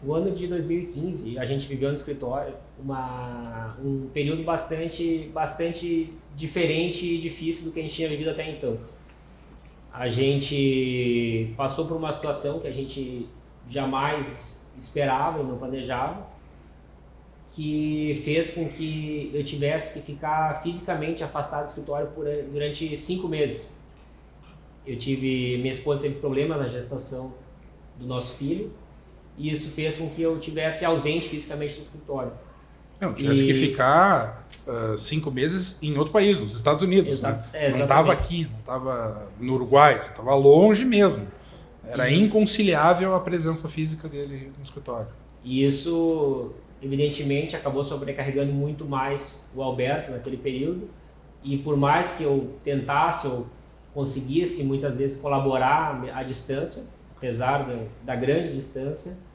No ano de 2015, a gente viveu no escritório um período bastante diferente e difícil do que a gente tinha vivido até então. A gente passou por uma situação que a gente jamais esperava e não planejava, que fez com que eu tivesse que ficar fisicamente afastado do escritório durante 5 meses. Minha esposa teve problema na gestação do nosso filho, e isso fez com que eu tivesse ausente fisicamente do escritório. Não, tivesse que ficar 5 meses em outro país, nos Estados Unidos. Né? Não estava aqui, não estava no Uruguai, você estava longe mesmo. Era inconciliável a presença física dele no escritório. E isso, evidentemente, acabou sobrecarregando muito mais o Alberto naquele período. E por mais que eu tentasse ou conseguisse muitas vezes colaborar à distância, apesar da grande distância,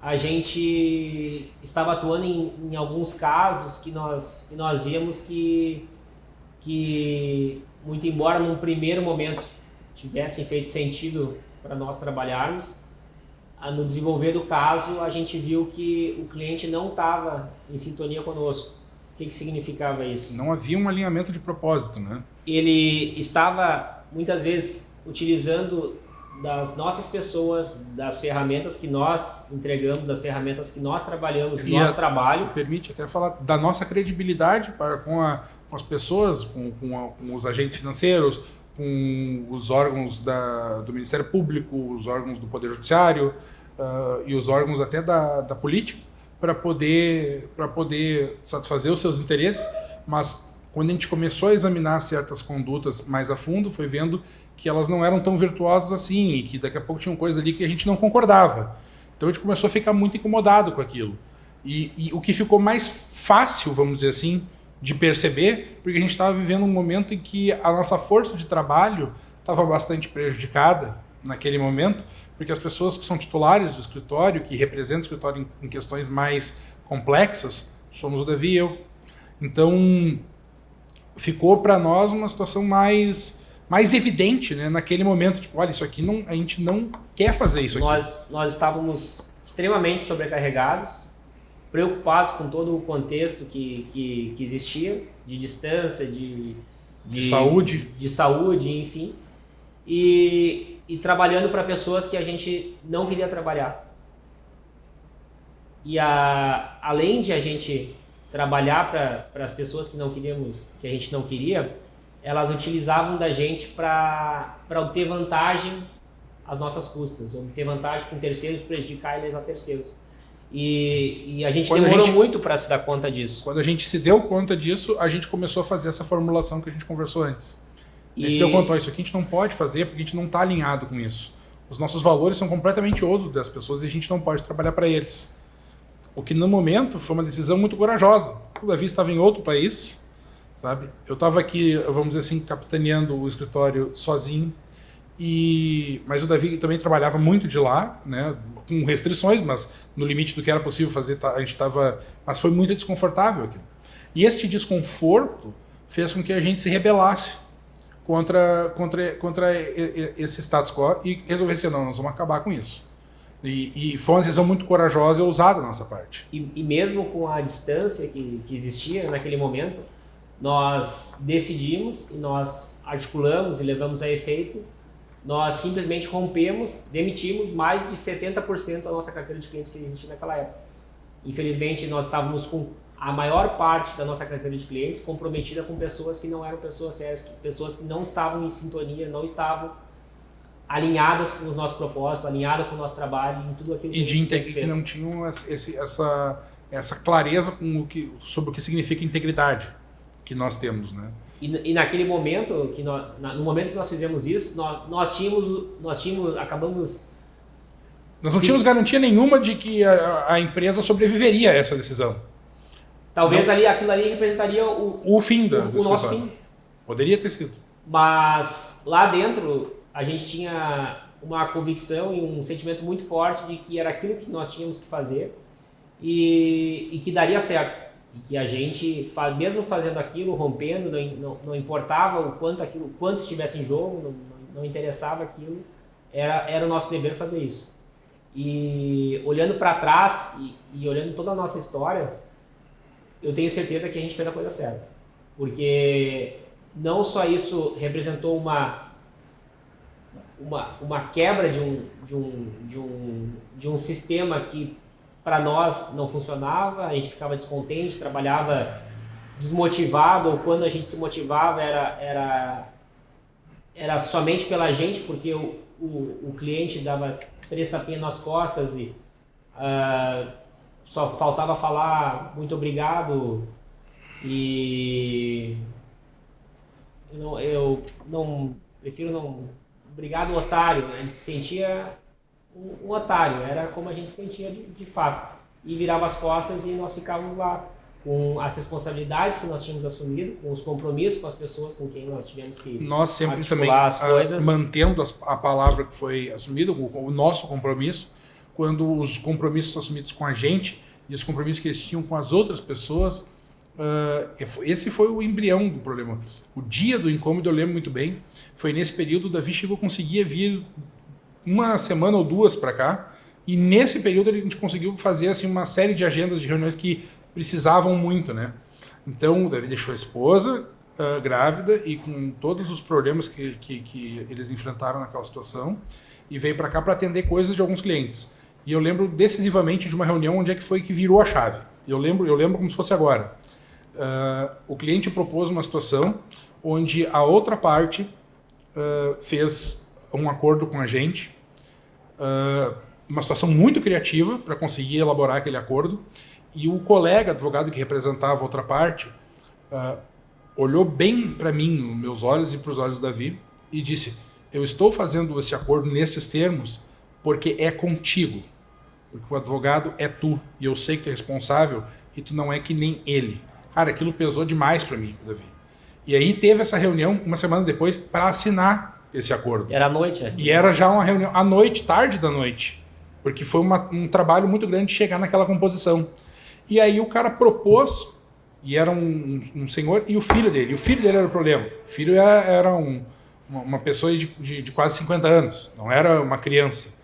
a gente estava atuando em alguns casos que nós víamos que, muito embora num primeiro momento tivessem feito sentido para nós trabalharmos, no desenvolver do caso a gente viu que o cliente não estava em sintonia conosco. O que significava isso? Não havia um alinhamento de propósito, né? Ele estava muitas vezes utilizando das nossas pessoas, das ferramentas que nós entregamos, das ferramentas que nós trabalhamos, do nosso trabalho. Permite até falar da nossa credibilidade com as pessoas, com os agentes financeiros, com os órgãos do Ministério Público, os órgãos do Poder Judiciário e os órgãos até da política, para poder satisfazer os seus interesses, mas quando a gente começou a examinar certas condutas mais a fundo, foi vendo que elas não eram tão virtuosas assim e que daqui a pouco tinham coisas ali que a gente não concordava. Então a gente começou a ficar muito incomodado com aquilo. E o que ficou mais fácil, vamos dizer assim, de perceber, porque a gente estava vivendo um momento em que a nossa força de trabalho estava bastante prejudicada naquele momento, porque as pessoas que são titulares do escritório, que representam o escritório em questões mais complexas, somos o Davi e eu. Então ficou para nós uma situação mais evidente, né, naquele momento, tipo, olha, isso aqui a gente não quer fazer isso aqui. Nós estávamos extremamente sobrecarregados, preocupados com todo o contexto que existia, de distância, de saúde, enfim, e trabalhando para pessoas que a gente não queria trabalhar. E além de a gente trabalhar para as pessoas que a gente não queria, elas utilizavam da gente para obter vantagem às nossas custas, obter vantagem com terceiros, prejudicar eles a terceiros. E a gente demorou muito para se dar conta disso. Quando a gente se deu conta disso, a gente começou a fazer essa formulação que a gente conversou antes. A gente se deu conta, isso aqui a gente não pode fazer porque a gente não está alinhado com isso. Os nossos valores são completamente outros das pessoas e a gente não pode trabalhar para eles. O que no momento foi uma decisão muito corajosa. O Davi estava em outro país, sabe? Eu estava aqui, vamos dizer assim, capitaneando o escritório sozinho, mas o Davi também trabalhava muito de lá, né? Com restrições, mas no limite do que era possível fazer, a gente estava, mas foi muito desconfortável aquilo. E este desconforto fez com que a gente se rebelasse contra esse status quo e resolvesse, não, nós vamos acabar com isso. E foi uma decisão muito corajosa e ousada da nossa parte. E mesmo com a distância que existia naquele momento, nós decidimos e nós articulamos e levamos a efeito, nós simplesmente demitimos mais de 70% da nossa carteira de clientes que existia naquela época. Infelizmente, nós estávamos com a maior parte da nossa carteira de clientes comprometida com pessoas que não eram pessoas sérias, pessoas que não estavam em sintonia, não estavam alinhadas com o nosso propósito, alinhadas com o nosso trabalho, em tudo aquilo que a gente fez. Que não tinham essa clareza sobre o que significa integridade que nós temos, né? E naquele momento, no momento que nós fizemos isso, nós acabamos... Nós não tínhamos garantia nenhuma de que a empresa sobreviveria a essa decisão. Talvez aquilo ali representaria o fim o nosso fim. Poderia ter sido. Mas lá dentro a gente tinha uma convicção e um sentimento muito forte de que era aquilo que nós tínhamos que fazer e que daria certo. E que a gente, mesmo fazendo aquilo, rompendo, não importava o quanto estivesse em jogo, não interessava aquilo, era o nosso dever fazer isso. E olhando para trás e olhando toda a nossa história, eu tenho certeza que a gente fez a coisa certa. Porque não só isso representou uma quebra de um sistema que para nós não funcionava, a gente ficava descontente, trabalhava desmotivado, ou quando a gente se motivava era somente pela gente, porque o cliente dava 3 tapinhas nas costas e só faltava falar muito obrigado, e eu não prefiro não... Obrigado, otário. A gente se sentia um otário, era como a gente se sentia de fato. E virava as costas e nós ficávamos lá com as responsabilidades que nós tínhamos assumido, com os compromissos com as pessoas com quem nós tivemos que nós sempre também as coisas. Mantendo a palavra que foi assumida, o nosso compromisso, quando os compromissos assumidos com a gente e os compromissos que eles tinham com as outras pessoas, esse foi o embrião do problema. O dia do incômodo eu lembro muito bem, foi nesse período o Davi chegou a conseguir vir 1 semana ou 2 para cá, e nesse período a gente conseguiu fazer assim, uma série de agendas de reuniões que precisavam muito, né? Então o Davi deixou a esposa grávida e com todos os problemas que eles enfrentaram naquela situação, e veio para cá para atender coisas de alguns clientes. E eu lembro decisivamente de uma reunião onde é que foi que virou a chave. Eu lembro como se fosse agora. O cliente propôs uma situação onde a outra parte fez um acordo com a gente, uma situação muito criativa para conseguir elaborar aquele acordo, e o colega advogado que representava a outra parte olhou bem para mim, nos meus olhos e para os olhos do Davi, e disse: eu estou fazendo esse acordo nestes termos porque é contigo, porque o advogado é tu, e eu sei que tu é responsável e tu não é que nem ele. Cara, aquilo pesou demais para mim, Davi. E aí teve essa reunião 1 semana depois para assinar esse acordo. Era à noite, é? E era já uma reunião à noite, tarde da noite, porque foi um trabalho muito grande chegar naquela composição. E aí o cara propôs, e era um senhor e o filho dele. E o filho dele era o problema. O filho era uma pessoa de quase 50 anos, não era uma criança.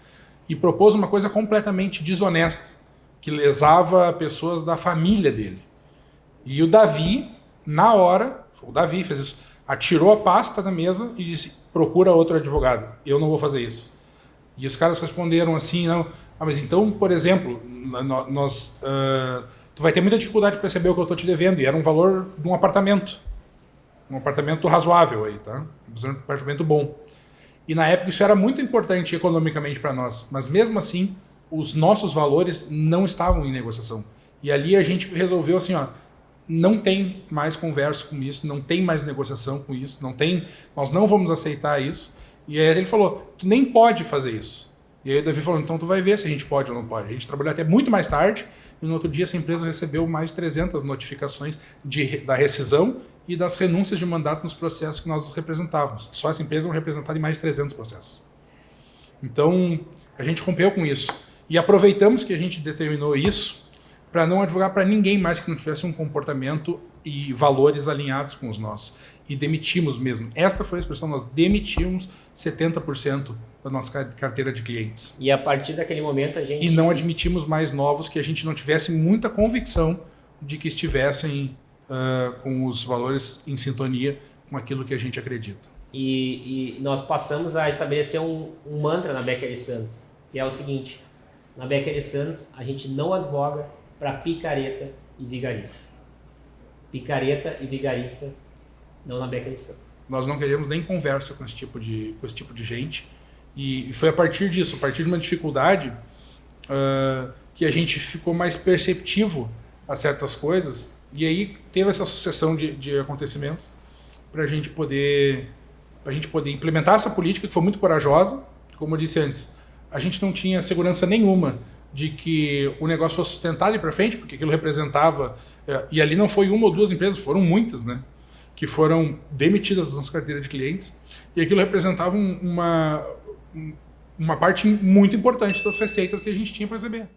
E propôs uma coisa completamente desonesta, que lesava pessoas da família dele. E o Davi, na hora, o Davi fez isso, atirou a pasta da mesa e disse: procura outro advogado, eu não vou fazer isso. E os caras responderam assim: não, mas então, por exemplo, tu vai ter muita dificuldade para perceber o que eu estou te devendo, e era um valor de um apartamento razoável aí, tá? Um apartamento bom. E na época isso era muito importante economicamente para nós, mas mesmo assim os nossos valores não estavam em negociação. E ali a gente resolveu assim, ó, não tem mais conversa com isso, não tem mais negociação com isso, nós não vamos aceitar isso. E aí ele falou: tu nem pode fazer isso. E aí o Davi falou: então tu vai ver se a gente pode ou não pode. A gente trabalhou até muito mais tarde, e no outro dia essa empresa recebeu mais de 300 notificações da rescisão e das renúncias de mandato nos processos que nós representávamos. Só essa empresa não representava em mais de 300 processos. Então, a gente rompeu com isso. E aproveitamos que a gente determinou isso para não advogar para ninguém mais que não tivesse um comportamento e valores alinhados com os nossos. E demitimos mesmo. Esta foi a expressão: nós demitimos 70% da nossa carteira de clientes. E a partir daquele momento a gente... E não admitimos mais novos que a gente não tivesse muita convicção de que estivessem com os valores em sintonia com aquilo que a gente acredita. E nós passamos a estabelecer um mantra na Becker & Sons, que é o seguinte: na Becker & Sons a gente não advoga para picareta e vigarista. Picareta e vigarista, não na Becker & Sons. Nós não queremos nem conversa com esse tipo de gente. E foi a partir disso, a partir de uma dificuldade, que a gente ficou mais perceptivo a certas coisas. E aí teve essa sucessão de acontecimentos para a gente poder implementar essa política, que foi muito corajosa. Como eu disse antes, a gente não tinha segurança nenhuma de que o negócio fosse sustentado e para frente, porque aquilo representava... E ali não foi 1 ou 2 empresas, foram muitas, né? Que foram demitidas da nossa carteira de clientes. E aquilo representava uma parte muito importante das receitas que a gente tinha para receber.